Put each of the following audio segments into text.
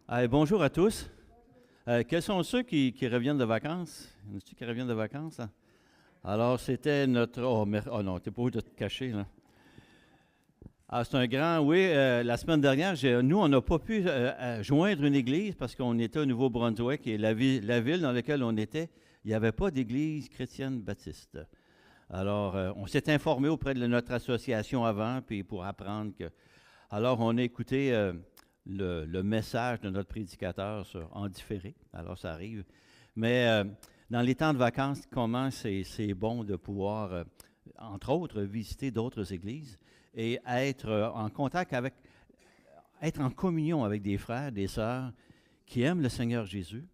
Bonjour à tous. Quels sont ceux qui reviennent de vacances? Y en a-t-il qui reviennent de vacances, hein? Alors, c'était notre... Oh non, t'es pas obligé de te cacher, là. C'est un grand... Oui, la semaine dernière, nous, on n'a pas pu joindre une église parce qu'on était au Nouveau-Brunswick et la ville dans laquelle on était, il n'y avait pas d'église chrétienne baptiste. Alors, on s'est informé auprès de notre association avant, puis pour apprendre que... Alors, on a écouté... le message de notre prédicateur en différé. Alors, ça arrive. Mais dans les temps de vacances, comment c'est bon de pouvoir, entre autres, visiter d'autres églises et être en contact avec, être en communion avec des frères, des sœurs qui aiment le Seigneur Jésus,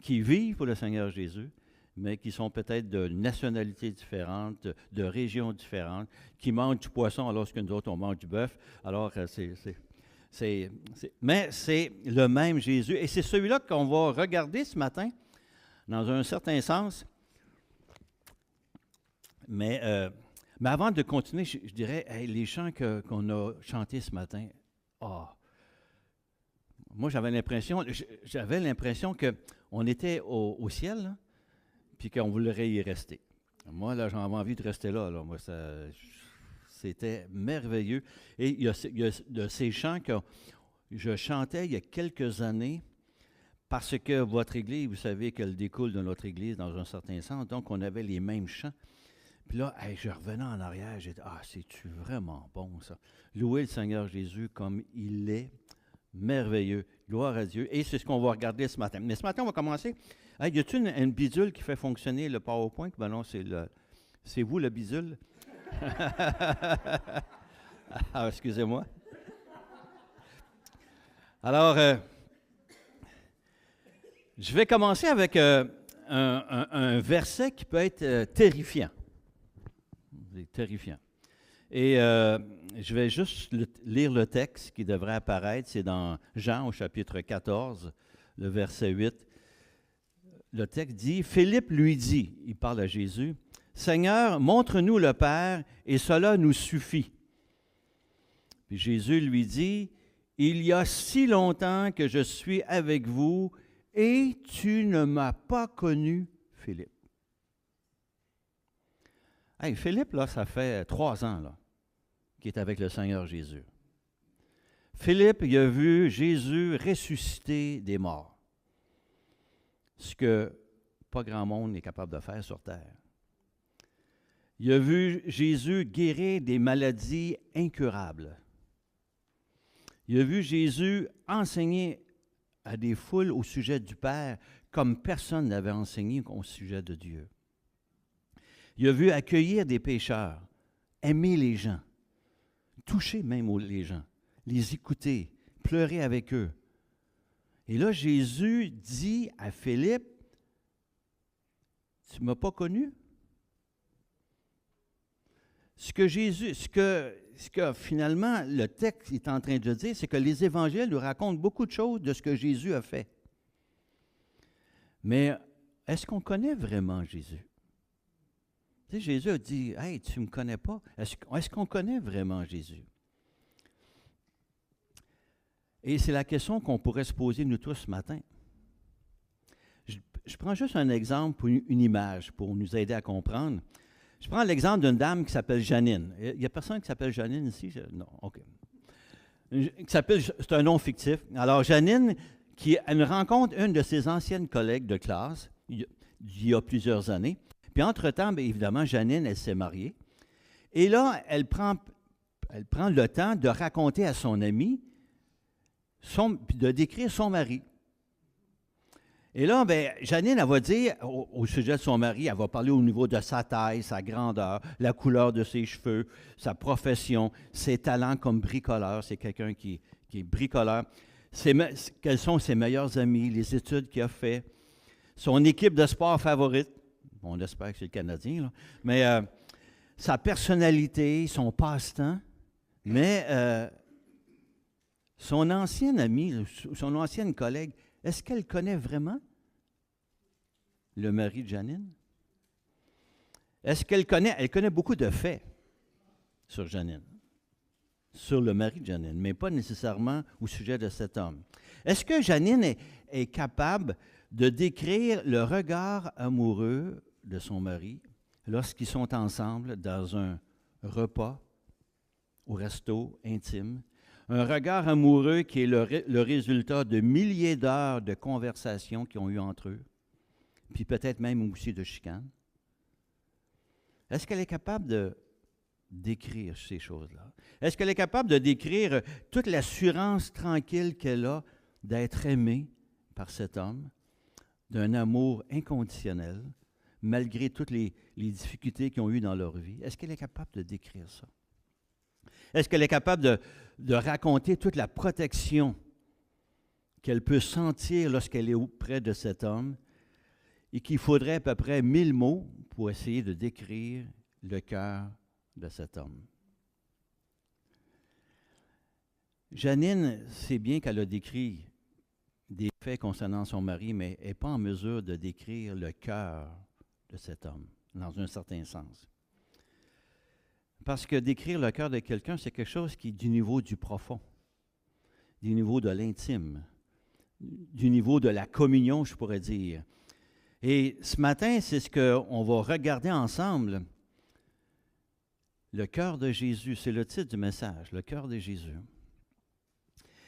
qui vivent pour le Seigneur Jésus, mais qui sont peut-être de nationalités différentes, de régions différentes, qui mangent du poisson alors que nous autres, on mange du bœuf. Alors, mais c'est le même Jésus. Et c'est celui-là qu'on va regarder ce matin, dans un certain sens. Mais avant de continuer, je dirais, les chants qu'on a chantés ce matin, moi j'avais l'impression qu'on était au ciel, là, puis qu'on voudrait y rester. Moi, là, j'avais envie de rester là. Moi, c'était merveilleux. Et il y a de ces chants que je chantais il y a quelques années parce que votre Église, vous savez qu'elle découle de notre Église dans un certain sens, donc on avait les mêmes chants. Puis là, je revenais en arrière, j'ai dit, c'est-tu vraiment bon ça? Louer le Seigneur Jésus comme il est, merveilleux, gloire à Dieu. Et c'est ce qu'on va regarder ce matin. Mais ce matin, on va commencer. Y a-t-il une bidule qui fait fonctionner le PowerPoint? Ben non, c'est vous le bidule. Excusez-moi. Alors, je vais commencer avec un verset qui peut être terrifiant. C'est terrifiant. Et je vais juste lire le texte qui devrait apparaître. C'est dans Jean au chapitre 14, le verset 8. Le texte dit, Philippe lui dit, il parle à Jésus, « Seigneur, montre-nous le Père, et cela nous suffit. » Puis Jésus lui dit, « Il y a si longtemps que je suis avec vous, et tu ne m'as pas connu, Philippe. » Philippe, là, ça fait 3 ans là, qu'il est avec le Seigneur Jésus. Philippe, il a vu Jésus ressusciter des morts. Ce que pas grand monde n'est capable de faire sur terre. Il a vu Jésus guérir des maladies incurables. Il a vu Jésus enseigner à des foules au sujet du Père comme personne n'avait enseigné au sujet de Dieu. Il a vu accueillir des pécheurs, aimer les gens, toucher même les gens, les écouter, pleurer avec eux. Et là, Jésus dit à Philippe, « Tu ne m'as pas connu? » Ce que finalement le texte est en train de dire, c'est que les évangiles nous racontent beaucoup de choses de ce que Jésus a fait. Mais est-ce qu'on connaît vraiment Jésus? Tu sais, Jésus a dit, « Hey, tu ne me connais pas. » Est-ce qu'on connaît vraiment Jésus? Et c'est la question qu'on pourrait se poser nous tous ce matin. Je prends juste un exemple, une image, pour nous aider à comprendre. Je prends l'exemple d'une dame qui s'appelle Janine. Il n'y a personne qui s'appelle Janine ici? Non, OK. C'est un nom fictif. Alors, Janine, elle rencontre une de ses anciennes collègues de classe, il y a plusieurs années. Puis, entre-temps, bien évidemment, Janine, elle s'est mariée. Et là, elle prend le temps de raconter à son ami, de décrire son mari. Et là, bien, Janine, elle va dire, au sujet de son mari, elle va parler au niveau de sa taille, sa grandeur, la couleur de ses cheveux, sa profession, ses talents comme bricoleur. C'est quelqu'un qui est bricoleur. Quels sont ses meilleurs amis, les études qu'il a fait, son équipe de sport favorite. On espère que c'est le Canadien, là. Mais sa personnalité, son passe-temps. Mais son ancien ami, son ancienne collègue, est-ce qu'elle connaît vraiment le mari de Janine? Est-ce qu'elle connaît? Elle connaît beaucoup de faits sur Janine. sur le mari de Janine, mais pas nécessairement au sujet de cet homme. Est-ce que Janine est capable de décrire le regard amoureux de son mari lorsqu'ils sont ensemble dans un repas au resto intime? Un regard amoureux qui est le résultat de milliers d'heures de conversations qu'ils ont eues entre eux, puis peut-être même aussi de chicanes. Est-ce qu'elle est capable de décrire ces choses-là? Est-ce qu'elle est capable de décrire toute l'assurance tranquille qu'elle a d'être aimée par cet homme, d'un amour inconditionnel, malgré toutes les difficultés qu'ils ont eues dans leur vie? Est-ce qu'elle est capable de décrire ça? Est-ce qu'elle est capable de raconter toute la protection qu'elle peut sentir lorsqu'elle est auprès de cet homme et qu'il faudrait à peu près 1000 mots pour essayer de décrire le cœur de cet homme? Janine sait bien qu'elle a décrit des faits concernant son mari, mais elle n'est pas en mesure de décrire le cœur de cet homme, dans un certain sens. Parce que décrire le cœur de quelqu'un, c'est quelque chose qui est du niveau du profond, du niveau de l'intime, du niveau de la communion, je pourrais dire. Et ce matin, c'est ce qu'on va regarder ensemble. Le cœur de Jésus, c'est le titre du message, le cœur de Jésus.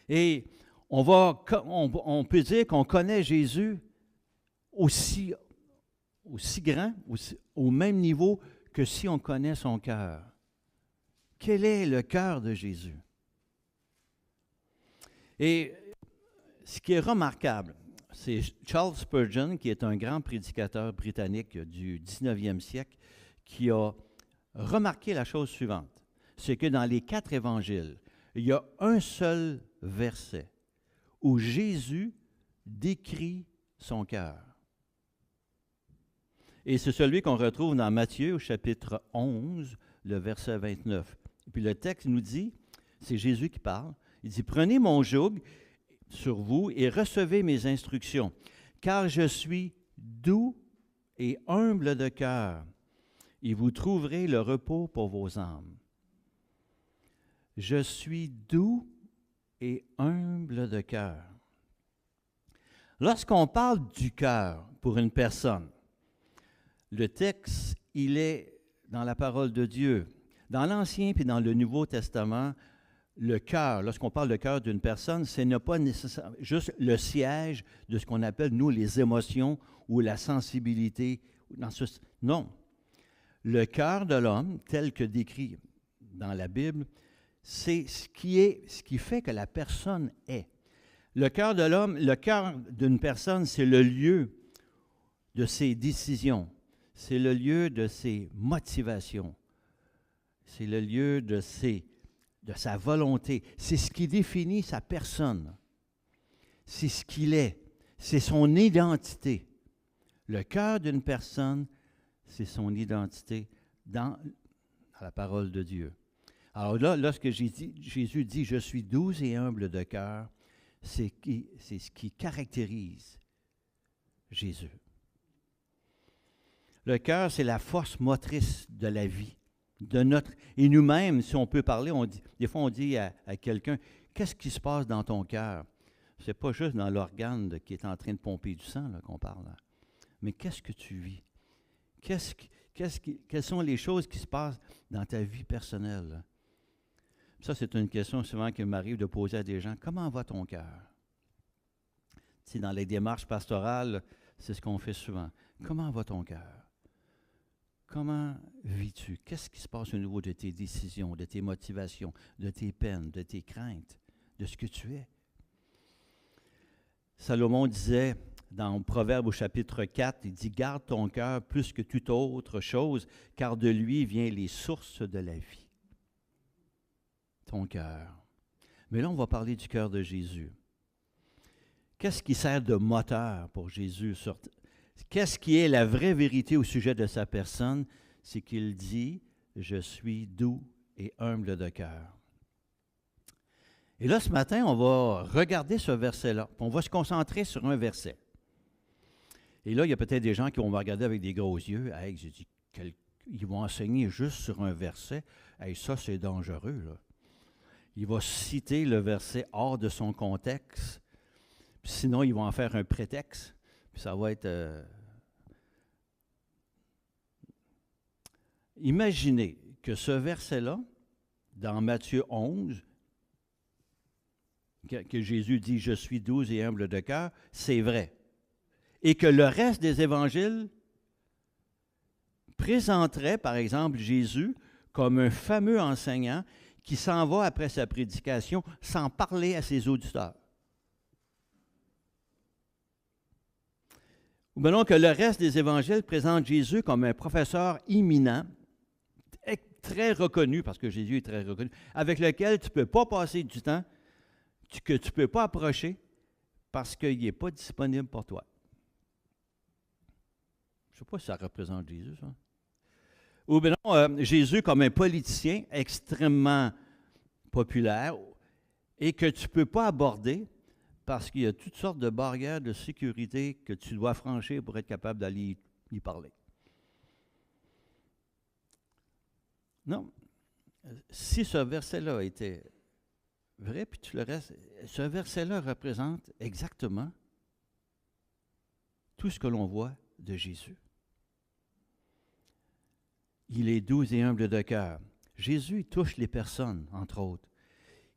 Et on peut dire qu'on connaît Jésus aussi grand, au même niveau que si on connaît son cœur. Quel est le cœur de Jésus? Et ce qui est remarquable, c'est Charles Spurgeon, qui est un grand prédicateur britannique du 19e siècle, qui a remarqué la chose suivante. C'est que dans les 4 évangiles, il y a un seul verset où Jésus décrit son cœur. Et c'est celui qu'on retrouve dans Matthieu au chapitre 11, le verset 29. Et puis le texte nous dit, c'est Jésus qui parle, il dit « Prenez mon joug sur vous et recevez mes instructions, car je suis doux et humble de cœur, et vous trouverez le repos pour vos âmes. » Je suis doux et humble de cœur. Lorsqu'on parle du cœur pour une personne, le texte, il est dans la parole de Dieu. Dans l'Ancien et dans le Nouveau Testament, le cœur, lorsqu'on parle de cœur d'une personne, ce n'est pas nécessairement juste le siège de ce qu'on appelle, nous, les émotions ou la sensibilité. Non. Le cœur de l'homme, tel que décrit dans la Bible, c'est ce qui fait que la personne est. Le cœur de l'homme, le cœur d'une personne, c'est le lieu de ses décisions. C'est le lieu de ses motivations. C'est le lieu de sa volonté. C'est ce qui définit sa personne. C'est ce qu'il est. C'est son identité. Le cœur d'une personne, c'est son identité dans la parole de Dieu. Alors là, lorsque Jésus dit « Je suis doux et humble de cœur », c'est ce qui caractérise Jésus. Le cœur, c'est la force motrice de la vie, et nous-mêmes, si on peut parler, des fois on dit à quelqu'un, qu'est-ce qui se passe dans ton cœur? Ce n'est pas juste dans l'organe qui est en train de pomper du sang là, qu'on parle. Là. Mais qu'est-ce que tu vis? Quelles sont les choses qui se passent dans ta vie personnelle? Là? Ça, c'est une question souvent qui m'arrive de poser à des gens. Comment va ton cœur? Tu sais, dans les démarches pastorales, c'est ce qu'on fait souvent. Comment va ton cœur? Comment vis-tu? Qu'est-ce qui se passe au niveau de tes décisions, de tes motivations, de tes peines, de tes craintes, de ce que tu es? Salomon disait dans Proverbe au chapitre 4, il dit « Garde ton cœur plus que toute autre chose, car de lui viennent les sources de la vie. » Ton cœur. Mais là, on va parler du cœur de Jésus. Qu'est-ce qui sert de moteur pour Jésus? Qu'est-ce qui est la vraie vérité au sujet de sa personne? C'est qu'il dit « Je suis doux et humble de cœur ». Et là, ce matin, on va regarder ce verset-là. On va se concentrer sur un verset. Et là, il y a peut-être des gens qui vont me regarder avec des gros yeux. Hey, j'ai dit, ils vont enseigner juste sur un verset. Hey, ça, c'est dangereux, là. Il va citer le verset hors de son contexte. Puis sinon, ils vont en faire un prétexte. Puis ça va être... Imaginez que ce verset-là, dans Matthieu 11, que Jésus dit « Je suis doux et humble de cœur », c'est vrai. Et que le reste des évangiles présenterait, par exemple, Jésus comme un fameux enseignant qui s'en va après sa prédication sans parler à ses auditeurs. Ou bien que le reste des évangiles présente Jésus comme un professeur imminent, très reconnu, parce que Jésus est très reconnu, avec lequel tu ne peux pas passer du temps, que tu ne peux pas approcher, parce qu'il n'est pas disponible pour toi. Je ne sais pas si ça représente Jésus, ça. Ou bien non, Jésus comme un politicien extrêmement populaire et que tu ne peux pas aborder parce qu'il y a toutes sortes de barrières de sécurité que tu dois franchir pour être capable d'aller y parler. Non. Si ce verset-là était vrai, puis tu le restes, ce verset-là représente exactement tout ce que l'on voit de Jésus. Il est doux et humble de cœur. Jésus touche les personnes, entre autres.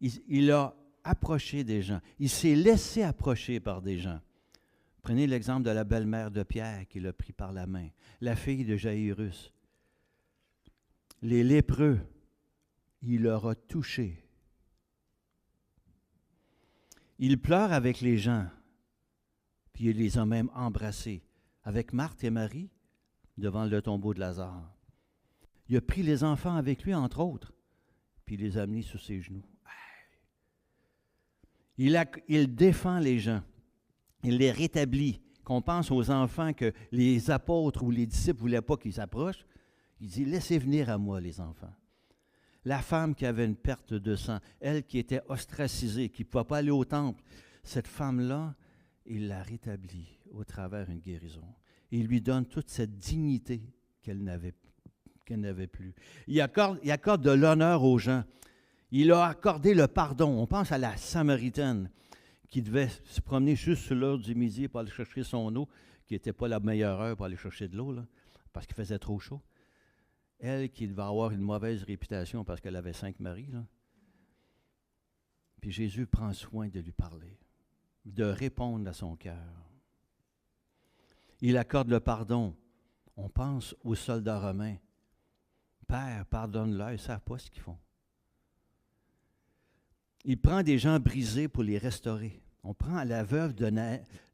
Il a approché des gens. Il s'est laissé approcher par des gens. Prenez l'exemple de la belle-mère de Pierre qui l'a pris par la main, la fille de Jaïrus. Les lépreux, il leur a touché. Il pleure avec les gens, puis il les a même embrassés, avec Marthe et Marie, devant le tombeau de Lazare. Il a pris les enfants avec lui, entre autres, puis il les a mis sur ses genoux. Il défend les gens. Il les rétablit. Qu'on pense aux enfants que les apôtres ou les disciples ne voulaient pas qu'ils s'approchent. Il dit, laissez venir à moi les enfants. La femme qui avait une perte de sang, elle qui était ostracisée, qui ne pouvait pas aller au temple, cette femme-là, il la rétablit au travers d'une guérison. Il lui donne toute cette dignité qu'elle n'avait plus. Il accorde de l'honneur aux gens. Il a accordé le pardon. On pense à la Samaritaine qui devait se promener juste sur l'heure du midi pour aller chercher son eau, qui n'était pas la meilleure heure pour aller chercher de l'eau, là, parce qu'il faisait trop chaud. Elle qui devait avoir une mauvaise réputation parce qu'elle avait 5 maris. Là. Puis Jésus prend soin de lui parler, de répondre à son cœur. Il accorde le pardon. On pense aux soldats romains. Père, pardonne-leur, ils ne savent pas ce qu'ils font. Il prend des gens brisés pour les restaurer. On prend la veuve,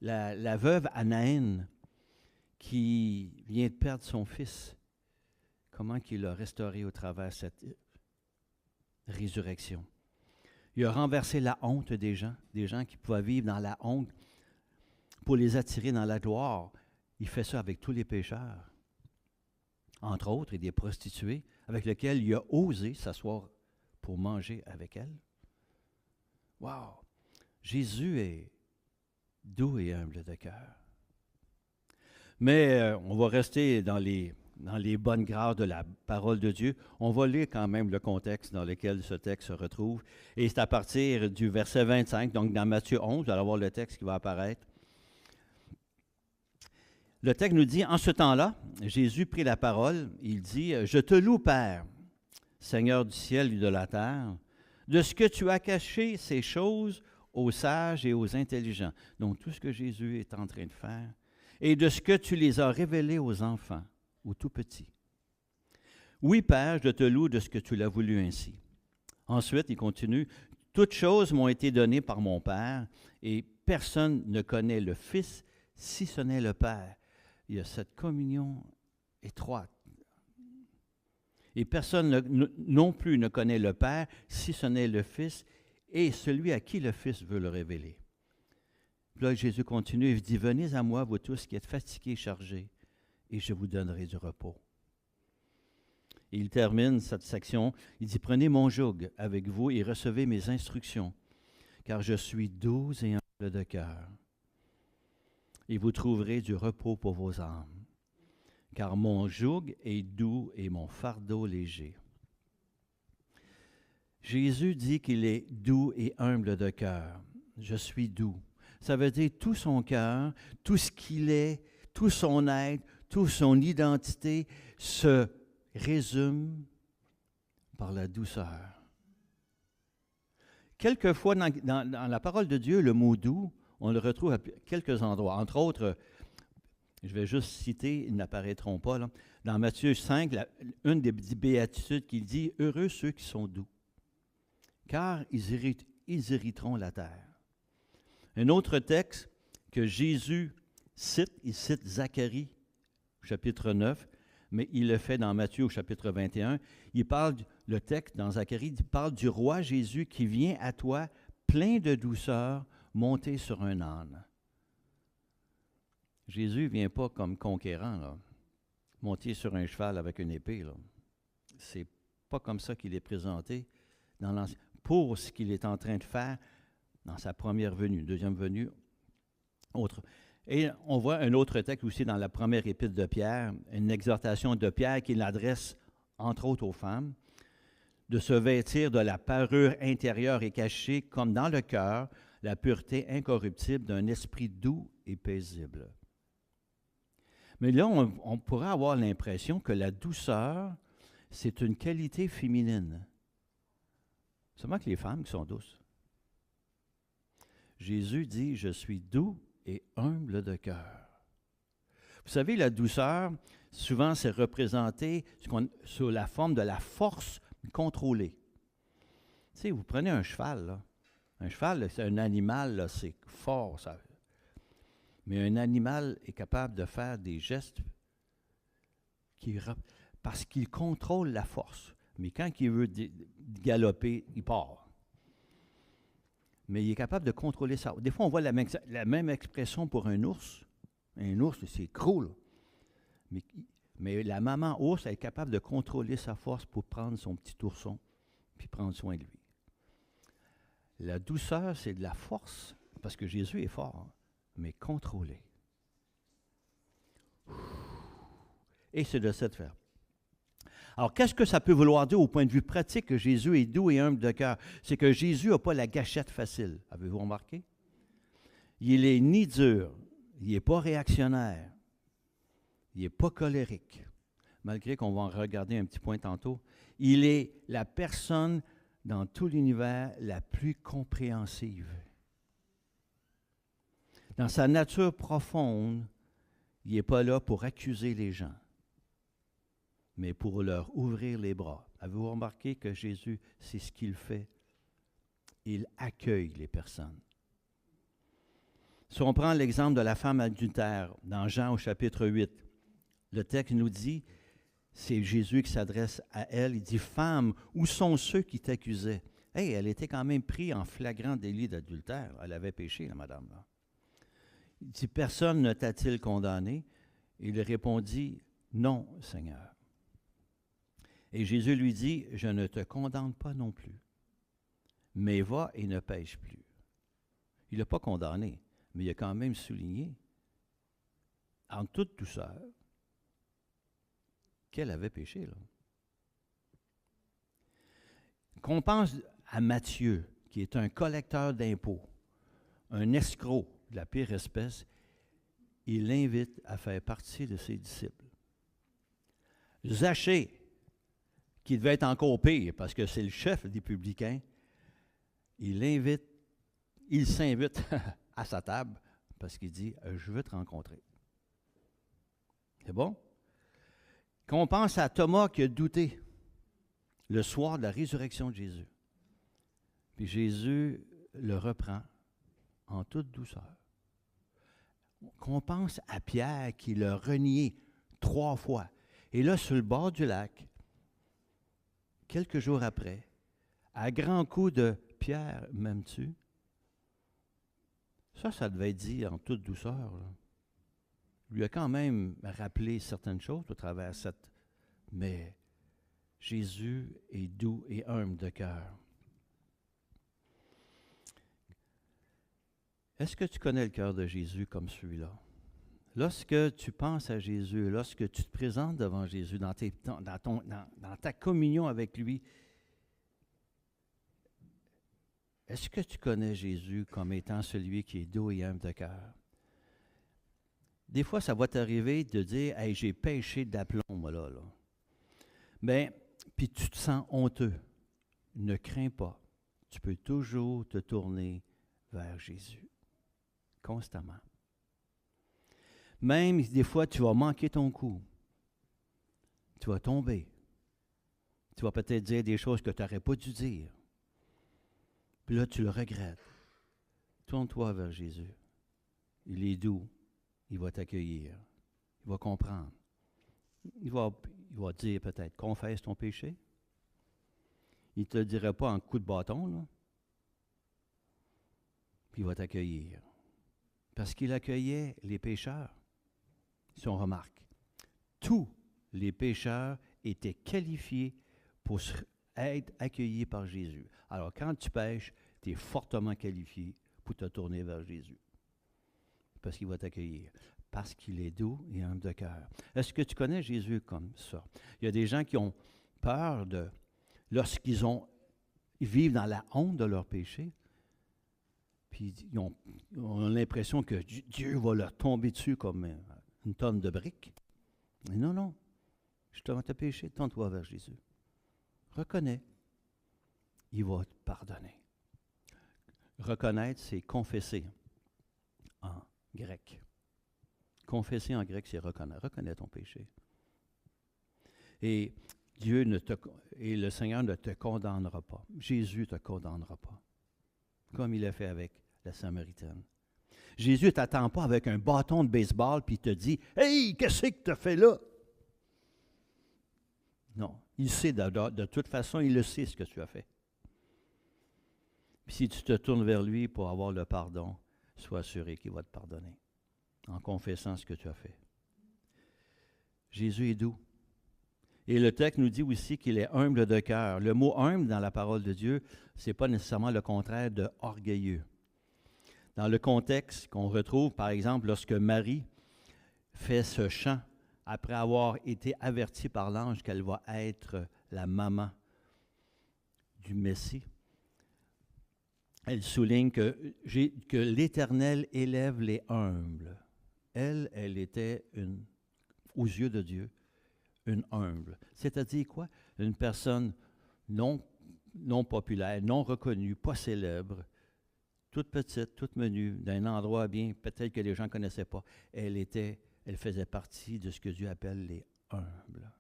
la veuve Anaïn qui vient de perdre son fils. Comment il l'a restauré au travers de cette résurrection. Il a renversé la honte des gens qui pouvaient vivre dans la honte pour les attirer dans la gloire. Il fait ça avec tous les pécheurs. Entre autres, et des prostituées avec lesquelles il a osé s'asseoir pour manger avec elles. Wow! Jésus est doux et humble de cœur. Mais on va rester dans les bonnes grâces de la parole de Dieu. On va lire quand même le contexte dans lequel ce texte se retrouve. Et c'est à partir du verset 25, donc dans Matthieu 11, vous allez voir le texte qui va apparaître. Le texte nous dit, en ce temps-là, Jésus prit la parole, il dit, « Je te loue, Père, Seigneur du ciel et de la terre, de ce que tu as caché ces choses aux sages et aux intelligents. » Donc, tout ce que Jésus est en train de faire. « Et de ce que tu les as révélés aux enfants, aux tout petits. Oui, Père, je te loue de ce que tu l'as voulu ainsi. » Ensuite, il continue, « Toutes choses m'ont été données par mon Père, et personne ne connaît le Fils si ce n'est le Père. » Il y a cette communion étroite. Et personne non plus ne connaît le Père si ce n'est le Fils et celui à qui le Fils veut le révéler. Puis là, Jésus continue et dit, « Venez à moi, vous tous qui êtes fatigués et chargés, et je vous donnerai du repos. » Et il termine cette section, il dit, « Prenez mon joug avec vous et recevez mes instructions, car je suis doux et humble de cœur, et vous trouverez du repos pour vos âmes. Car mon joug est doux et mon fardeau léger. » Jésus dit qu'il est doux et humble de cœur. Je suis doux. Ça veut dire tout son cœur, tout ce qu'il est, tout son être, toute son identité se résume par la douceur. Quelquefois, dans la parole de Dieu, le mot doux, on le retrouve à quelques endroits. Entre autres, je vais juste citer, ils n'apparaîtront pas, là. Dans Matthieu 5, une des béatitudes qui dit « Heureux ceux qui sont doux, car ils hériteront la terre. » Un autre texte que Jésus cite, il cite Zacharie, chapitre 9, mais il le fait dans Matthieu au chapitre 21. Il parle, le texte dans Zacharie, il parle du roi Jésus qui vient à toi plein de douceur, monté sur un âne. Jésus ne vient pas comme conquérant, là, monté sur un cheval avec une épée. Ce n'est pas comme ça qu'il est présenté dans l'Ancien, pour ce qu'il est en train de faire dans sa première venue, deuxième venue, autre. Et on voit un autre texte aussi dans la première épître de Pierre, une exhortation de Pierre qu'il adresse entre autres aux femmes, de se vêtir de la parure intérieure et cachée comme dans le cœur, la pureté incorruptible d'un esprit doux et paisible. Mais là, on pourrait avoir l'impression que la douceur, c'est une qualité féminine. Seulement que les femmes qui sont douces. Jésus dit, « Je suis doux et humble de cœur. » Vous savez, la douceur, souvent, c'est représenté sous la forme de la force contrôlée. Tu sais, vous prenez un cheval, là. Un cheval, c'est un animal, là, c'est fort, ça. Mais un animal est capable de faire des gestes parce qu'il contrôle la force. Mais quand il veut galoper, il part. Mais il est capable de contrôler ça. Des fois, on voit la même expression pour un ours. Un ours, c'est gros, là. Mais la maman ours, elle est capable de contrôler sa force pour prendre son petit ourson puis prendre soin de lui. La douceur, c'est de la force, parce que Jésus est fort, mais contrôlé. Et c'est de cette faire. Alors, qu'est-ce que ça peut vouloir dire au point de vue pratique que Jésus est doux et humble de cœur? C'est que Jésus n'a pas la gâchette facile. Avez-vous remarqué? Il n'est ni dur, il n'est pas réactionnaire, il n'est pas colérique, malgré qu'on va en regarder un petit point tantôt. Il est la personne dans tout l'univers la plus compréhensive. Dans sa nature profonde, il n'est pas là pour accuser les gens, mais pour leur ouvrir les bras. Avez-vous remarqué que Jésus, c'est ce qu'il fait? Il accueille les personnes. Si on prend l'exemple de la femme adultère, dans Jean au chapitre 8, le texte nous dit, c'est Jésus qui s'adresse à elle, il dit, « Femme, où sont ceux qui t'accusaient? » Hey, elle était quand même prise en flagrant délit d'adultère. Elle avait péché, la madame, là. Il dit, « Personne ne t'a-t-il condamné? » Il répondit, « Non, Seigneur. » Et Jésus lui dit, « Je ne te condamne pas non plus, mais va et ne pêche plus. » Il ne l'a pas condamné, mais il a quand même souligné, en toute douceur, qu'elle avait péché, là. Qu'on pense à Matthieu, qui est un collecteur d'impôts, un escroc de la pire espèce, il l'invite à faire partie de ses disciples. Zachée, qui devait être encore pire, parce que c'est le chef des publicains, il s'invite à sa table, parce qu'il dit, « Je veux te rencontrer. » C'est bon? Qu'on pense à Thomas qui a douté le soir de la résurrection de Jésus. Puis Jésus le reprend en toute douceur. Qu'on pense à Pierre qui l'a renié 3 fois. Et là, sur le bord du lac, quelques jours après, à grands coups de « Pierre, m'aimes-tu? » Ça devait être dit en toute douceur, là. Il lui a quand même rappelé certaines choses au travers de cette... Mais Jésus est doux et humble de cœur. Est-ce que tu connais le cœur de Jésus comme celui-là? Lorsque tu penses à Jésus, lorsque tu te présentes devant Jésus, dans ta communion avec lui, Est-ce que tu connais Jésus comme étant celui qui est doux et humble de cœur? Des fois, ça va t'arriver de dire « Hey, j'ai péché d'aplomb, moi, là. » Mais, puis tu te sens honteux. Ne crains pas. Tu peux toujours te tourner vers Jésus. Constamment. Même des fois, tu vas manquer ton coup. Tu vas tomber. Tu vas peut-être dire des choses que tu n'aurais pas dû dire. Puis là, tu le regrettes. Tourne-toi vers Jésus. Il est doux. Il va t'accueillir. Il va comprendre. Il va dire peut-être, confesse ton péché. Il ne te le dirait pas en coup de bâton, là. Puis il va t'accueillir. Parce qu'il accueillait les pécheurs. Si on remarque, tous les pécheurs étaient qualifiés pour être accueillis par Jésus. Alors, quand tu pêches, tu es fortement qualifié pour te tourner vers Jésus. Parce qu'il va t'accueillir. Parce qu'il est doux et humble de cœur. Est-ce que tu connais Jésus comme ça? Il y a des gens qui ont peur de, lorsqu'ils vivent dans la honte de leur péché, puis ils ont l'impression que Dieu va leur tomber dessus comme une tonne de briques. Mais non, non. Justement, tu as péché, tourne-toi vers Jésus. Reconnais. Il va te pardonner. Reconnaître, c'est confesser en grec. Confesser en grec, c'est reconnaître. Reconnais ton péché. Et le Seigneur ne te condamnera pas. Jésus ne te condamnera pas. Comme il a fait avec la Samaritaine. Jésus ne t'attend pas avec un bâton de baseball puis il te dit « Hey, qu'est-ce que tu as fait là? » Non, il sait de toute façon, il le sait ce que tu as fait. Puis si tu te tournes vers lui pour avoir le pardon, sois assuré qu'il va te pardonner en confessant ce que tu as fait. Jésus est doux. Et le texte nous dit aussi qu'il est humble de cœur. Le mot humble dans la parole de Dieu, ce n'est pas nécessairement le contraire de orgueilleux. Dans le contexte qu'on retrouve, par exemple, lorsque Marie fait ce chant, après avoir été avertie par l'ange qu'elle va être la maman du Messie, elle souligne que l'Éternel élève les humbles. Elle était aux yeux de Dieu, une humble. C'est-à-dire quoi? Une personne non populaire, non reconnue, pas célèbre, toute petite, toute menue, d'un endroit bien, peut-être que les gens ne connaissaient pas. Elle faisait partie de ce que Dieu appelle les humbles.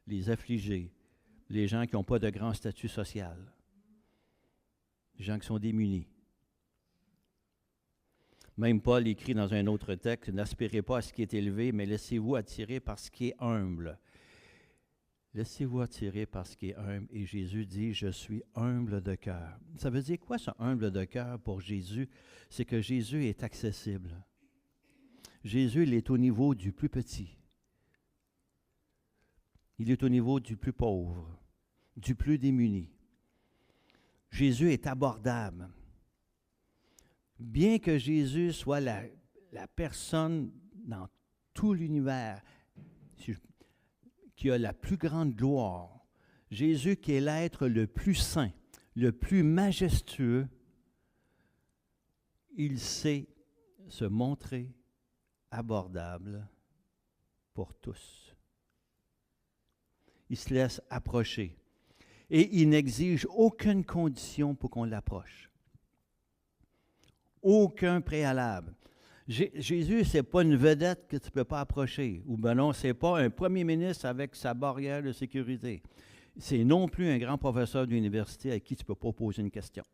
Les affligés, les gens qui n'ont pas de grand statut social, les gens qui sont démunis. Même Paul écrit dans un autre texte, « N'aspirez pas à ce qui est élevé, mais laissez-vous attirer par ce qui est humble. » Laissez-vous attirer par ce qui est humble. Et Jésus dit, « Je suis humble de cœur. » Ça veut dire quoi, ce humble de cœur pour Jésus? C'est que Jésus est accessible. Jésus, il est au niveau du plus petit. Il est au niveau du plus pauvre, du plus démuni. Jésus est abordable. Bien que Jésus soit la personne dans tout l'univers qui a la plus grande gloire, Jésus qui est l'être le plus saint, le plus majestueux, il sait se montrer abordable pour tous. Il se laisse approcher et il n'exige aucune condition pour qu'on l'approche. Aucun préalable. Jésus, ce n'est pas une vedette que tu ne peux pas approcher. Ou ben non, ce n'est pas un premier ministre avec sa barrière de sécurité. C'est non plus un grand professeur d'université à qui tu ne peux pas poser une question.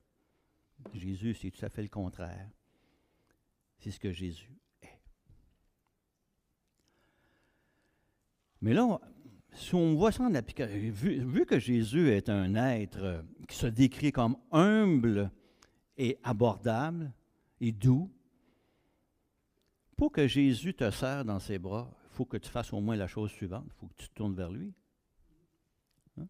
Jésus, c'est tout à fait le contraire. C'est ce que Jésus est. Mais là, si on voit ça en application, vu que Jésus est un être qui se décrit comme humble et abordable, et doux, pour que Jésus te serre dans ses bras, il faut que tu fasses au moins la chose suivante, il faut que tu te tournes vers lui. Hein?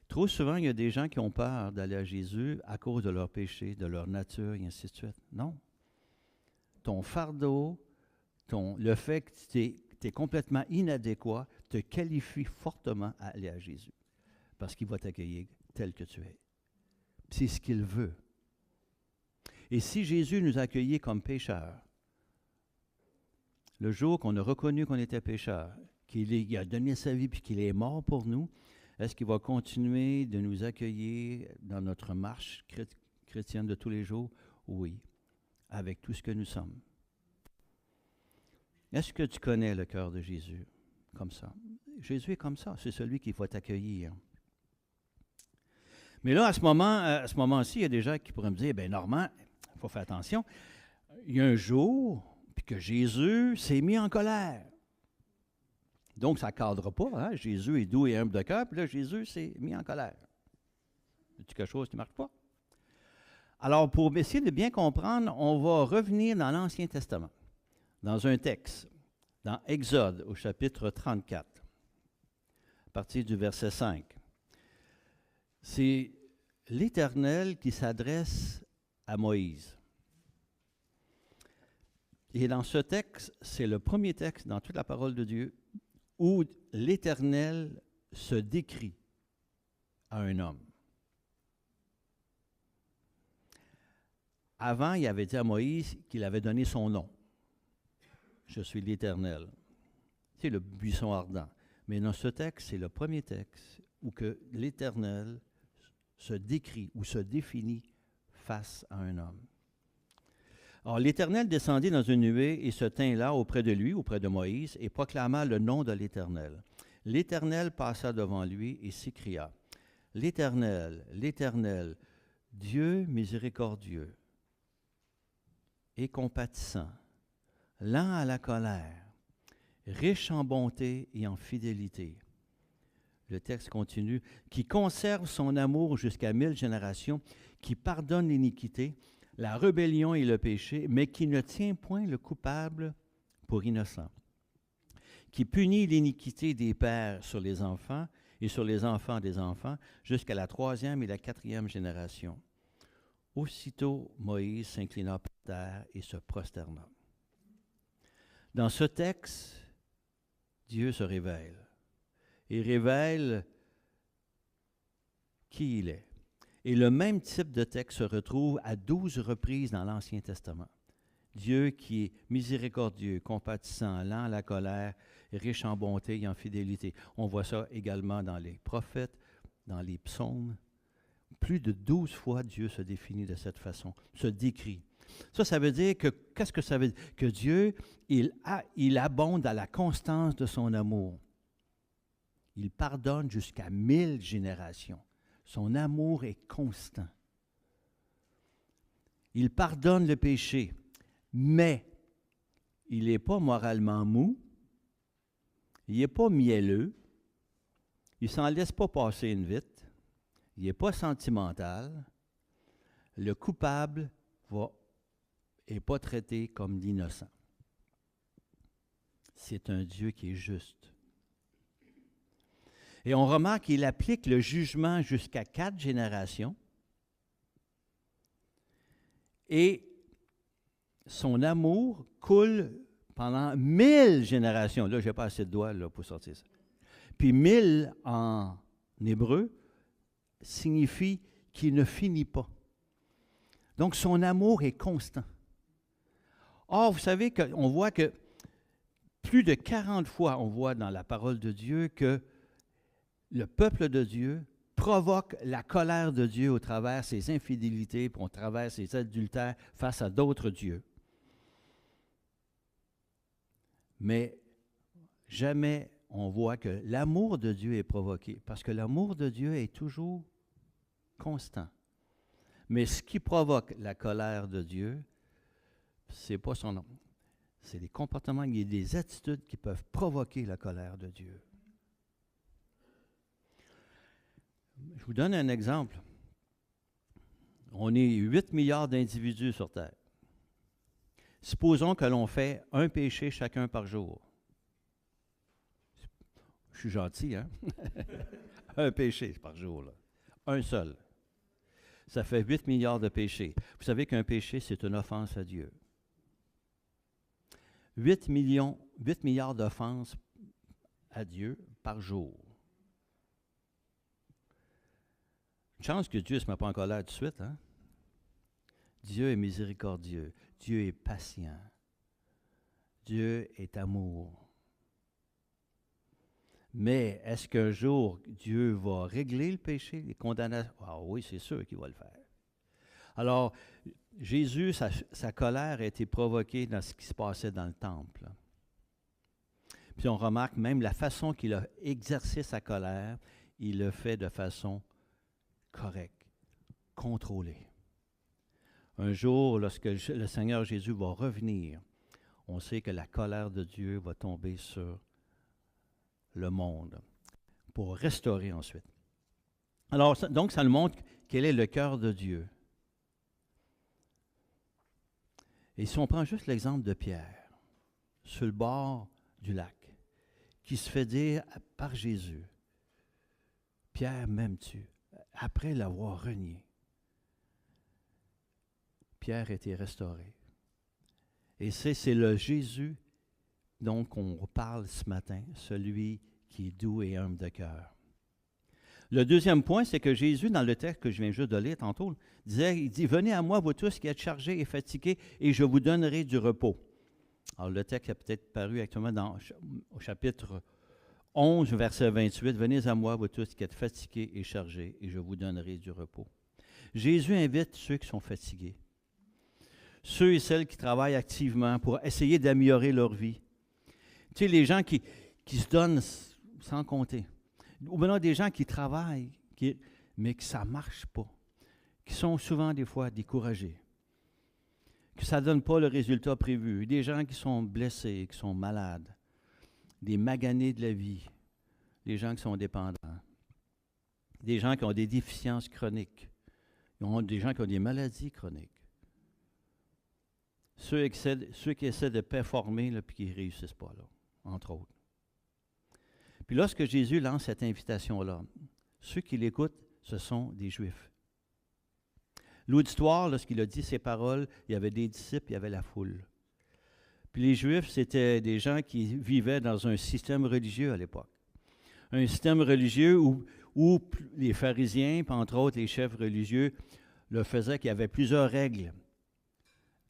Trop souvent, il y a des gens qui ont peur d'aller à Jésus à cause de leur péché, de leur nature, et ainsi de suite. Non. Ton fardeau, le fait que tu es complètement inadéquat, te qualifie fortement à aller à Jésus, parce qu'il va t'accueillir tel que tu es. C'est ce qu'il veut. Et si Jésus nous a accueillis comme pécheurs, le jour qu'on a reconnu qu'on était pécheurs, qu'il a donné sa vie puis qu'il est mort pour nous, est-ce qu'il va continuer de nous accueillir dans notre marche chrétienne de tous les jours? Oui, avec tout ce que nous sommes. Est-ce que tu connais le cœur de Jésus comme ça? Jésus est comme ça, c'est celui qu'il faut t'accueillir. Mais là, à ce moment-ci, il y a des gens qui pourraient me dire, bien, Normand, il faut faire attention. Il y a un jour, puis que Jésus s'est mis en colère. Donc, ça ne cadre pas. Hein? Jésus est doux et humble de cœur, puis là, Jésus s'est mis en colère. C'est quelque chose qui ne marche pas. Alors, pour essayer de bien comprendre, on va revenir dans l'Ancien Testament, dans un texte, dans Exode, au chapitre 34, à partir du verset 5. C'est l'Éternel qui s'adresse à Moïse. Et dans ce texte, c'est le premier texte dans toute la parole de Dieu où l'Éternel se décrit à un homme. Avant, il avait dit à Moïse qu'il avait donné son nom. Je suis l'Éternel. C'est le buisson ardent. Mais dans ce texte, c'est le premier texte où que l'Éternel se décrit ou se définit face à un homme. Alors, l'Éternel descendit dans une nuée et se tint là auprès de lui, auprès de Moïse, et proclama le nom de l'Éternel. L'Éternel passa devant lui et s'écria, « L'Éternel, l'Éternel, Dieu miséricordieux et compatissant, lent à la colère, riche en bonté et en fidélité. » Le texte continue, « qui conserve son amour jusqu'à 1000 générations, qui pardonne l'iniquité, la rébellion et le péché, mais qui ne tient point le coupable pour innocent, qui punit l'iniquité des pères sur les enfants et sur les enfants des enfants, jusqu'à la 3e et la 4e génération. » Aussitôt, Moïse s'inclina par terre et se prosterna. Dans ce texte, Dieu se révèle. Et révèle qui il est. Et le même type de texte se retrouve à 12 reprises dans l'Ancien Testament. Dieu qui est miséricordieux, compatissant, lent à la colère, riche en bonté et en fidélité. On voit ça également dans les prophètes, dans les psaumes. Plus de 12 fois, Dieu se définit de cette façon, se décrit. Ça veut dire que, qu'est-ce que ça veut dire? Que Dieu, il abonde à la constance de son amour. Il pardonne jusqu'à 1000 générations. Son amour est constant. Il pardonne le péché, mais il n'est pas moralement mou, il n'est pas mielleux, il ne s'en laisse pas passer une vite, il n'est pas sentimental. Le coupable n'est pas traité comme l'innocent. C'est un Dieu qui est juste. Et on remarque qu'il applique le jugement jusqu'à 4 générations. Et son amour coule pendant 1000 générations. Là, je n'ai pas assez de doigts là, pour sortir ça. Puis 1000 en hébreu signifie qu'il ne finit pas. Donc, son amour est constant. Or, vous savez qu'on voit que plus de 40 fois, on voit dans la parole de Dieu que le peuple de Dieu provoque la colère de Dieu au travers ses infidélités, puis au travers ses adultères face à d'autres dieux. Mais jamais on voit que l'amour de Dieu est provoqué, parce que l'amour de Dieu est toujours constant. Mais ce qui provoque la colère de Dieu, ce n'est pas son nom. C'est des comportements, il y a des attitudes qui peuvent provoquer la colère de Dieu. Je vous donne un exemple. On est 8 milliards d'individus sur Terre. Supposons que l'on fait un péché chacun par jour. Je suis gentil, hein? Un péché par jour, là. Un seul. Ça fait 8 milliards de péchés. Vous savez qu'un péché, c'est une offense à Dieu. 8 milliards d'offenses à Dieu par jour. Une chance que Dieu ne se met pas en colère tout de suite. Hein? Dieu est miséricordieux. Dieu est patient. Dieu est amour. Mais est-ce qu'un jour, Dieu va régler le péché, les condamnations? Ah oui, c'est sûr qu'il va le faire. Alors, Jésus, sa colère a été provoquée dans ce qui se passait dans le temple. Puis on remarque même la façon qu'il a exercé sa colère, il le fait de façon correcte, contrôlée. Un jour, lorsque le Seigneur Jésus va revenir, on sait que la colère de Dieu va tomber sur le monde pour restaurer ensuite. Alors, donc, ça nous montre quel est le cœur de Dieu. Et si on prend juste l'exemple de Pierre, sur le bord du lac, qui se fait dire par Jésus, « Pierre, m'aimes-tu? » Après l'avoir renié, Pierre a été restauré. Et c'est le Jésus dont on parle ce matin, celui qui est doux et humble de cœur. Le deuxième point, c'est que Jésus, dans le texte que je viens juste de lire tantôt, il dit, « Venez à moi, vous tous qui êtes chargés et fatigués, et je vous donnerai du repos. » Alors, le texte a peut-être paru actuellement au chapitre 11, verset 28, « Venez à moi, vous tous qui êtes fatigués et chargés, et je vous donnerai du repos. » Jésus invite ceux qui sont fatigués, ceux et celles qui travaillent activement pour essayer d'améliorer leur vie. Tu sais, les gens qui se donnent sans compter. Ou bien des gens qui travaillent, mais que ça ne marche pas, qui sont souvent des fois découragés, que ça ne donne pas le résultat prévu. Des gens qui sont blessés, qui sont malades, des maganés de la vie, des gens qui sont dépendants, des gens qui ont des déficiences chroniques, des gens qui ont des maladies chroniques. Ceux qui essaient de performer là, puis qui ne réussissent pas, là, entre autres. Puis lorsque Jésus lance cette invitation-là, ceux qui l'écoutent, ce sont des Juifs. L'auditoire, lorsqu'il a dit ces paroles, il y avait des disciples, il y avait la foule. Puis les Juifs, c'était des gens qui vivaient dans un système religieux à l'époque. Un système religieux où les pharisiens, puis entre autres les chefs religieux, le faisaient qu'il y avait plusieurs règles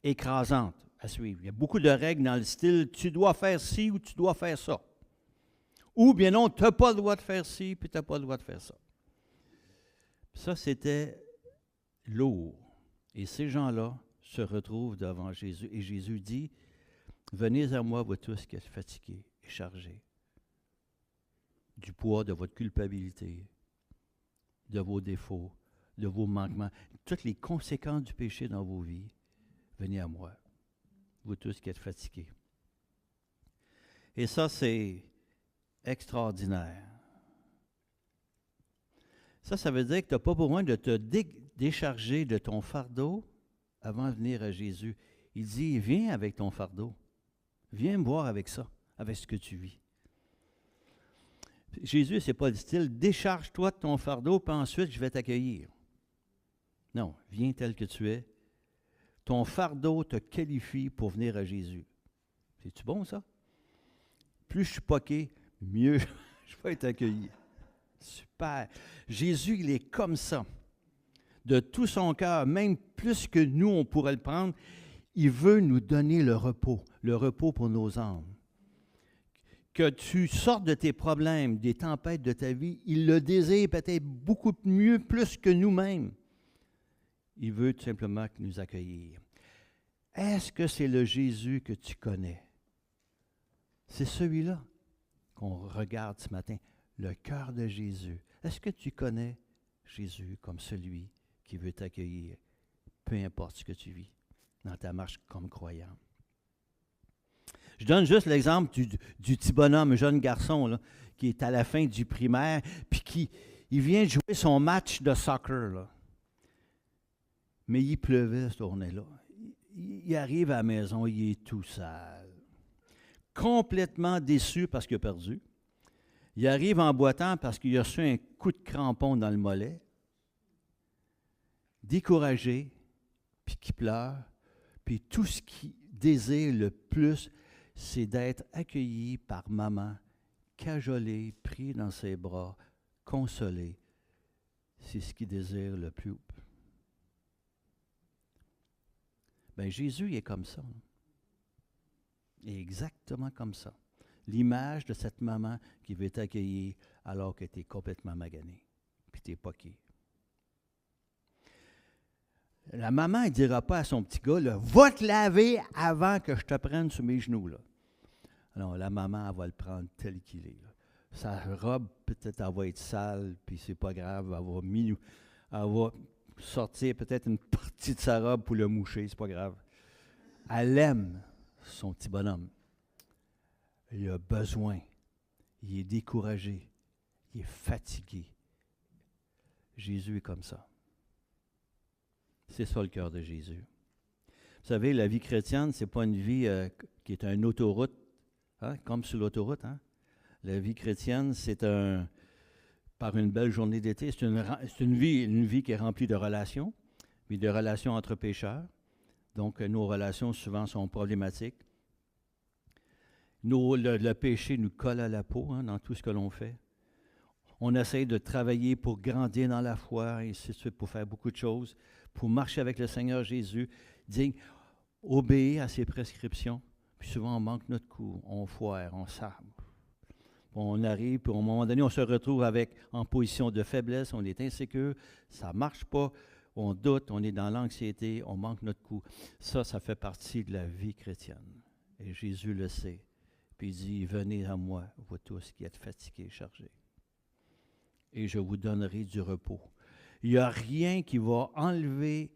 écrasantes à suivre. Il y a beaucoup de règles dans le style « tu dois faire ci ou tu dois faire ça ». Ou bien non, tu n'as pas le droit de faire ci, puis tu n'as pas le droit de faire ça. Ça, c'était lourd. Et ces gens-là se retrouvent devant Jésus. Et Jésus dit, « Venez à moi, vous tous qui êtes fatigués et chargés du poids de votre culpabilité, de vos défauts, de vos manquements, toutes les conséquences du péché dans vos vies. Venez à moi, vous tous qui êtes fatigués. » Et ça, c'est extraordinaire. Ça veut dire que tu n'as pas besoin de te décharger de ton fardeau avant de venir à Jésus. Il dit, viens avec ton fardeau. Viens me voir avec ça, avec ce que tu vis. Jésus, ce n'est pas le style, décharge-toi de ton fardeau, puis ensuite je vais t'accueillir. Non, viens tel que tu es. Ton fardeau te qualifie pour venir à Jésus. C'est-tu bon, ça? Plus je suis poqué, mieux je vais être accueilli. Super. Jésus, il est comme ça. De tout son cœur, même plus que nous, on pourrait le prendre, il veut nous donner le repos pour nos âmes. Que tu sortes de tes problèmes, des tempêtes de ta vie, il le désire peut-être beaucoup mieux, plus que nous-mêmes. Il veut tout simplement nous accueillir. Est-ce que c'est le Jésus que tu connais? C'est celui-là qu'on regarde ce matin, le cœur de Jésus. Est-ce que tu connais Jésus comme celui qui veut t'accueillir, peu importe ce que tu vis dans ta marche comme croyant? Je donne juste l'exemple du petit bonhomme, jeune garçon, là, qui est à la fin du primaire, puis il vient de jouer son match de soccer, là. Mais il pleuvait cette journée-là. Il arrive à la maison, il est tout sale. Complètement déçu parce qu'il a perdu. Il arrive en boitant parce qu'il a reçu un coup de crampon dans le mollet. Découragé, puis qui pleure. Puis tout ce qu'il désire le plus, c'est d'être accueilli par maman, cajolé, pris dans ses bras, consolé. c'est ce qu'il désire le plus. Bien, Jésus, il est comme ça. Il est exactement comme ça. L'image de cette maman qui veut t'accueillir alors que tu es complètement magané, puis tu es poqué. La maman ne dira pas à son petit gars, là, va te laver avant que je te prenne sous mes genoux. Là. Non, la maman, elle va le prendre tel qu'il est. Là. Sa robe, peut-être, elle va être sale, puis c'est pas grave, elle va sortir peut-être une partie de sa robe pour le moucher, c'est pas grave. Elle aime son petit bonhomme. Il a besoin. Il est découragé. Il est fatigué. Jésus est comme ça. C'est ça le cœur de Jésus. Vous savez, la vie chrétienne, ce n'est pas une vie qui est une autoroute, hein, comme sur l'autoroute. Hein. La vie chrétienne, par une belle journée d'été, c'est une vie qui est remplie de relations, mais de relations entre pécheurs. Donc, nos relations souvent sont problématiques. Le péché nous colle à la peau hein, dans tout ce que l'on fait. On essaye de travailler pour grandir dans la foi, et ainsi de suite, pour faire beaucoup de choses, pour marcher avec le Seigneur Jésus, obéir à ses prescriptions. Puis souvent, on manque notre coup, on foire, on sabre. On arrive, puis à un moment donné, on se retrouve en position de faiblesse, on est insécure, ça ne marche pas, on doute, on est dans l'anxiété, on manque notre coup. Ça fait partie de la vie chrétienne. Et Jésus le sait. Puis il dit, venez à moi, vous tous qui êtes fatigués et chargés, et je vous donnerai du repos. Il n'y a rien qui va enlever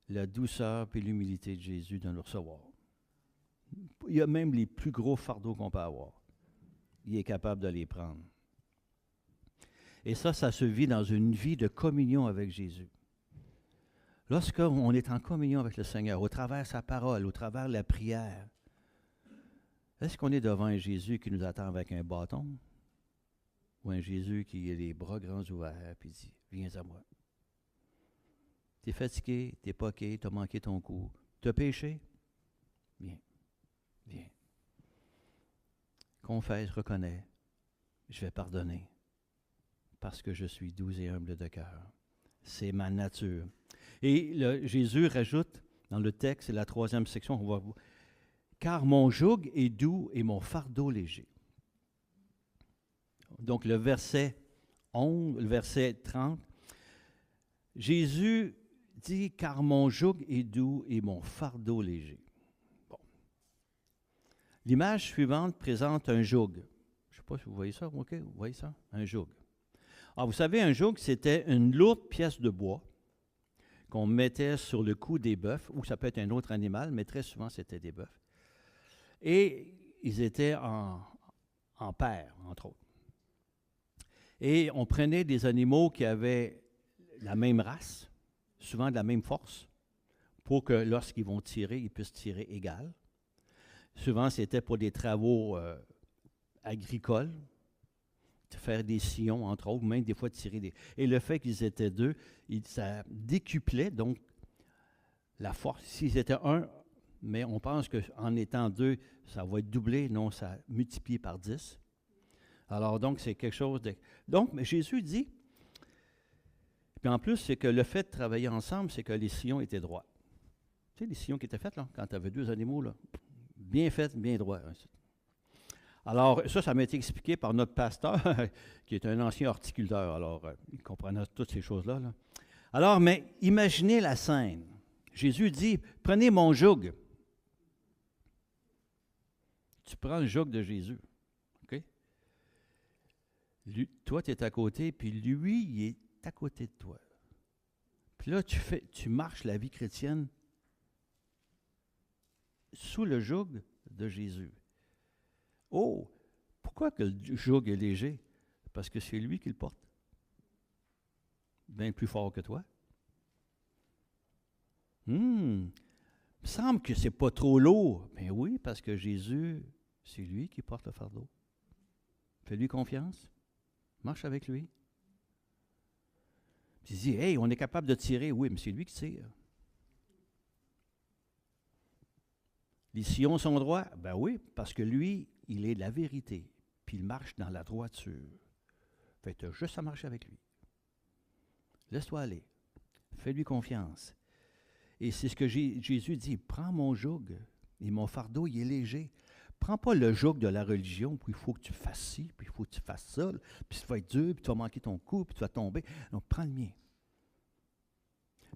la douceur et l'humilité de Jésus de nous recevoir. Il y a même les plus gros fardeaux qu'on peut avoir. Il est capable de les prendre. Et ça se vit dans une vie de communion avec Jésus. Lorsqu'on est en communion avec le Seigneur, au travers de sa parole, au travers de la prière, est-ce qu'on est devant un Jésus qui nous attend avec un bâton? Ou un Jésus qui a les bras grands ouverts et dit, viens à moi. Tu es fatigué, tu es poqué, tu as manqué ton coup. Tu as péché? Viens, viens. Confesse, reconnais, je vais pardonner parce que je suis doux et humble de cœur. C'est ma nature. Et Jésus rajoute dans le texte, c'est la 3e section, on va voir, car mon joug est doux et mon fardeau léger. Donc le verset 11, le verset 30, Jésus dit, car mon joug est doux et mon fardeau léger. Bon. L'image suivante présente un joug. Je ne sais pas si vous voyez ça, OK? Vous voyez ça? Un joug. Alors, vous savez, un joug, c'était une lourde pièce de bois qu'on mettait sur le cou des bœufs, ou ça peut être un autre animal, mais très souvent, c'était des bœufs. Et ils étaient en paire, entre autres. Et on prenait des animaux qui avaient la même race, souvent de la même force, pour que lorsqu'ils vont tirer, ils puissent tirer égal. Souvent, c'était pour des travaux agricoles, de faire des sillons, entre autres, même des fois de tirer des... Et le fait qu'ils étaient deux, ça décuplait donc la force. S'ils étaient un, mais on pense qu'en étant deux, ça va être doublé, non, ça multiplié par 10. Alors donc, c'est quelque chose de... Donc, Jésus dit, puis en plus, c'est que le fait de travailler ensemble, c'est que les sillons étaient droits. Tu sais, les sillons qui étaient faits, là, quand tu avais 2 animaux, là, bien faits, bien droits. Alors, ça m'a été expliqué par notre pasteur, qui est un ancien horticulteur. Alors, il comprenait toutes ces choses-là. Là. Alors, mais imaginez la scène. Jésus dit, prenez mon joug. Tu prends le joug de Jésus. OK? Lui, toi, tu es à côté, puis lui, il est à côté de toi. Puis là, tu marches la vie chrétienne sous le joug de Jésus. Oh, pourquoi que le joug est léger? Parce que c'est lui qui le porte. Bien plus fort que toi. Il me semble que c'est pas trop lourd. Mais oui, parce que Jésus, c'est lui qui porte le fardeau. Fais-lui confiance. Marche avec lui. Tu dis, hey, on est capable de tirer. Oui, mais c'est lui qui tire. Les sillons sont droits? Ben oui, parce que lui, il est de la vérité, puis il marche dans la droiture. Fait que tu as juste à marcher avec lui. Laisse-toi aller. Fais-lui confiance. Et c'est ce que Jésus dit, prends mon joug et mon fardeau, il est léger. Prends pas le joug de la religion, puis il faut que tu fasses ci, puis il faut que tu fasses ça, puis ça va être dur, puis tu vas manquer ton coup, puis tu vas tomber. Donc, prends le mien.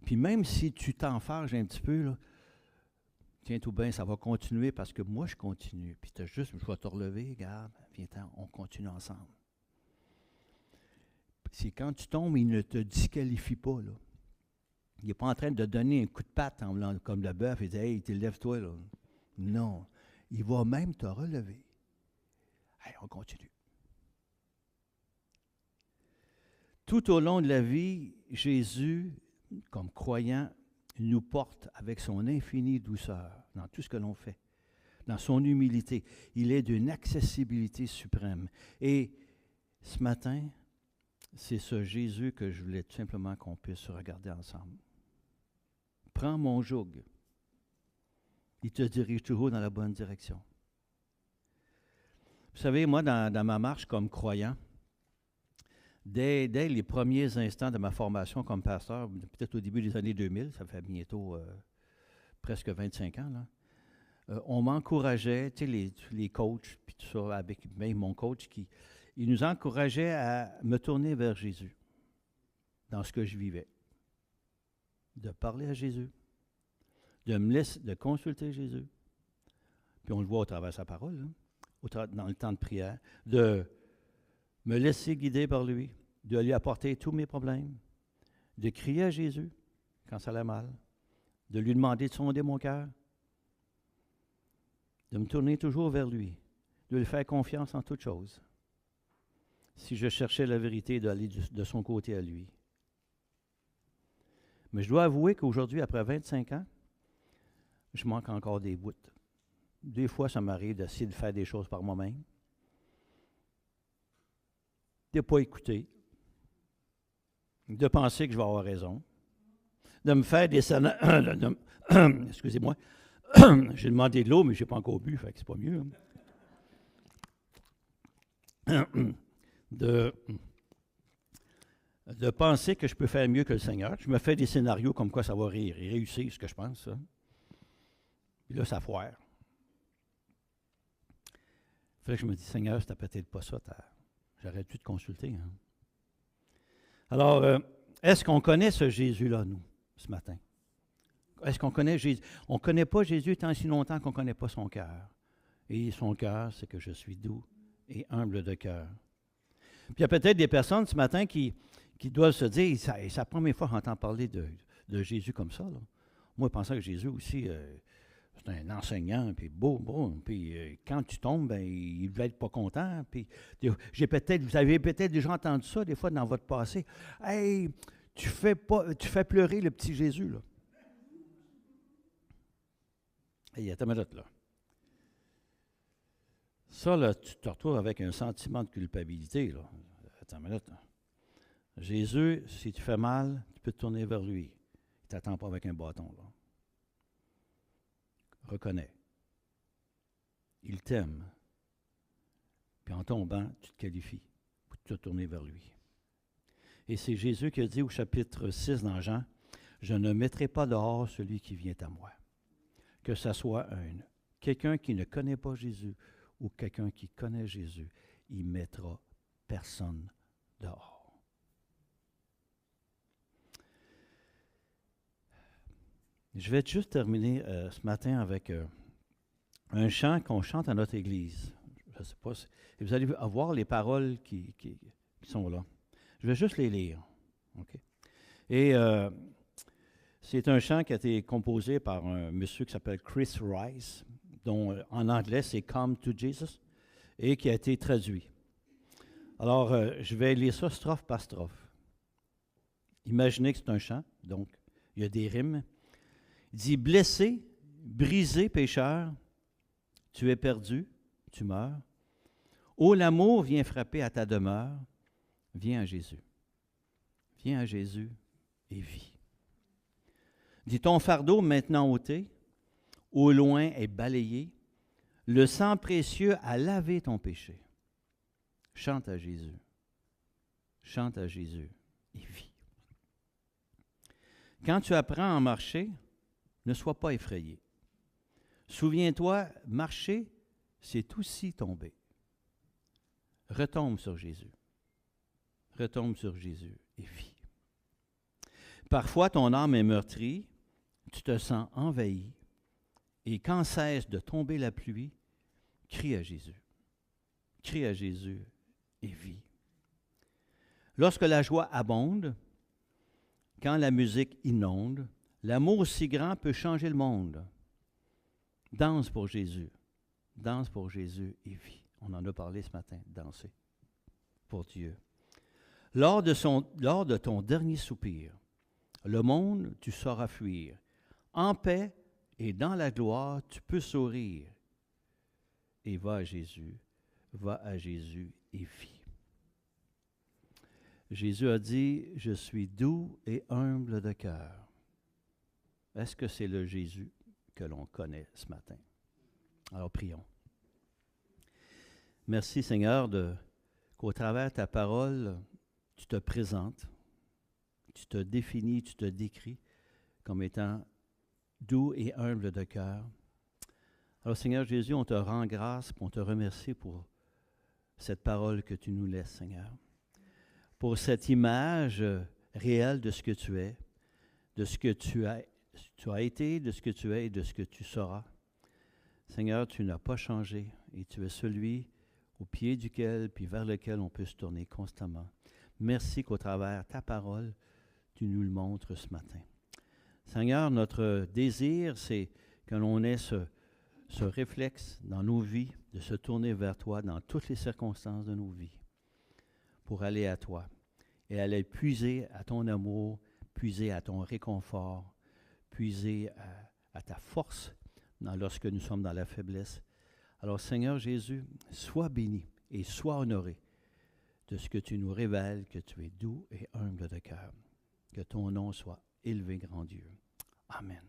Puis même si tu t'enfarges un petit peu, là, tiens tout bien, ça va continuer parce que moi, je continue. Puis tu as juste, je vais te relever, regarde, viens-t'en, on continue ensemble. C'est quand tu tombes, il ne te disqualifie pas, là. Il n'est pas en train de te donner un coup de patte comme le bœuf et dire « Hey, lève-toi, là. » Non. Il va même te relever. Allez, on continue. Tout au long de la vie, Jésus, comme croyant, nous porte avec son infinie douceur dans tout ce que l'on fait, dans son humilité. Il est d'une accessibilité suprême. Et ce matin, c'est ce Jésus que je voulais tout simplement qu'on puisse regarder ensemble. Prends mon joug. Il te dirige toujours dans la bonne direction. Vous savez, moi, dans ma marche comme croyant, dès les premiers instants de ma formation comme pasteur, peut-être au début des années 2000, ça fait bientôt presque 25 ans, là, on m'encourageait, tu sais, les coachs, puis tout ça, avec même mon coach, il nous encourageait à me tourner vers Jésus dans ce que je vivais. De parler à Jésus, de consulter Jésus, puis on le voit au travers de sa parole, hein, dans le temps de prière, de me laisser guider par lui, de lui apporter tous mes problèmes, de crier à Jésus quand ça allait mal, de lui demander de sonder mon cœur, de me tourner toujours vers lui, de lui faire confiance en toutes choses. Si je cherchais la vérité, d'aller de son côté à lui. Mais je dois avouer qu'aujourd'hui, après 25 ans, je manque encore des bouts. Des fois, ça m'arrive d'essayer de faire des choses par moi-même, de ne pas écouter, de penser que je vais avoir raison, de me faire des scénarios. Excusez-moi, j'ai demandé de l'eau, mais je n'ai pas encore bu, fait que c'est pas mieux. De penser que je peux faire mieux que le Seigneur. Je me fais des scénarios comme quoi ça va réussir, ce que je pense. Ça. Puis là, ça foire. Fait que je me dis, Seigneur, c'était peut-être pas ça. J'aurais dû te consulter. Hein. Alors, est-ce qu'on connaît ce Jésus-là, nous, ce matin? Est-ce qu'on connaît Jésus? On ne connaît pas Jésus tant si longtemps qu'on ne connaît pas son cœur. Et son cœur, c'est que je suis doux et humble de cœur. Puis il y a peut-être des personnes ce matin qui doivent se dire, c'est la première fois que j'entends parler de Jésus comme ça. Là. Moi, je pensais que Jésus aussi, c'est un enseignant, puis bon, puis quand tu tombes, ben, il ne devait être pas content. Puis vous avez peut-être déjà entendu ça des fois dans votre passé. Hey, tu fais pleurer le petit Jésus, là. Hey, attends une minute, là. Ça, là, tu te retrouves avec un sentiment de culpabilité, là. Attends une minute, là. Jésus, si tu fais mal, tu peux te tourner vers lui. Il ne t'attend pas avec un bâton, là. Reconnais. Il t'aime. Puis en tombant, tu te qualifies pour te tourner vers lui. Et c'est Jésus qui a dit au chapitre 6 dans Jean, « Je ne mettrai pas dehors celui qui vient à moi. » Que ce soit quelqu'un qui ne connaît pas Jésus ou quelqu'un qui connaît Jésus, il ne mettra personne dehors. Je vais juste terminer ce matin avec un chant qu'on chante à notre église. Je ne sais pas si vous allez voir les paroles qui sont là. Je vais juste les lire. Okay? Et c'est un chant qui a été composé par un monsieur qui s'appelle Chris Rice, dont en anglais c'est « Come to Jesus », et qui a été traduit. Alors, je vais lire ça strophe par strophe. Imaginez que c'est un chant, donc il y a des rimes. Il dit « Blessé, brisé, pécheur, tu es perdu, tu meurs. Ô l'amour vient frapper à ta demeure, viens à Jésus. Viens à Jésus et vis. Dis ton fardeau maintenant ôté, au loin est balayé, le sang précieux a lavé ton péché. Chante à Jésus et vis. Quand tu apprends à marcher, ne sois pas effrayé. Souviens-toi, marcher, c'est aussi tomber. Retombe sur Jésus. Retombe sur Jésus et vis. Parfois, ton âme est meurtrie, tu te sens envahi, et quand cesse de tomber la pluie, crie à Jésus. Crie à Jésus et vis. Lorsque la joie abonde, quand la musique inonde, l'amour si grand peut changer le monde. Danse pour Jésus et vis. On en a parlé ce matin, danser pour Dieu. Lors de ton dernier soupir, le monde, tu sauras fuir. En paix et dans la gloire, tu peux sourire. Et va à Jésus et vis. Jésus a dit, je suis doux et humble de cœur. Est-ce que c'est le Jésus que l'on connaît ce matin? Alors prions. Merci Seigneur qu'au travers de ta parole, tu te présentes, tu te définis, tu te décris comme étant doux et humble de cœur. Alors Seigneur Jésus, on te rend grâce, on te remercie pour cette parole que tu nous laisses, Seigneur. Pour cette image réelle de ce que tu es, de ce que tu as été, de ce que tu es et de ce que tu seras. Seigneur, tu n'as pas changé et tu es celui au pied duquel puis vers lequel on peut se tourner constamment. Merci qu'au travers de ta parole, tu nous le montres ce matin. Seigneur, notre désir, c'est que l'on ait ce réflexe dans nos vies de se tourner vers toi dans toutes les circonstances de nos vies pour aller à toi et aller puiser à ton amour, puiser à ton réconfort, puiser à ta force lorsque nous sommes dans la faiblesse. Alors Seigneur Jésus, sois béni et sois honoré de ce que tu nous révèles, que tu es doux et humble de cœur. Que ton nom soit élevé, grand Dieu. Amen.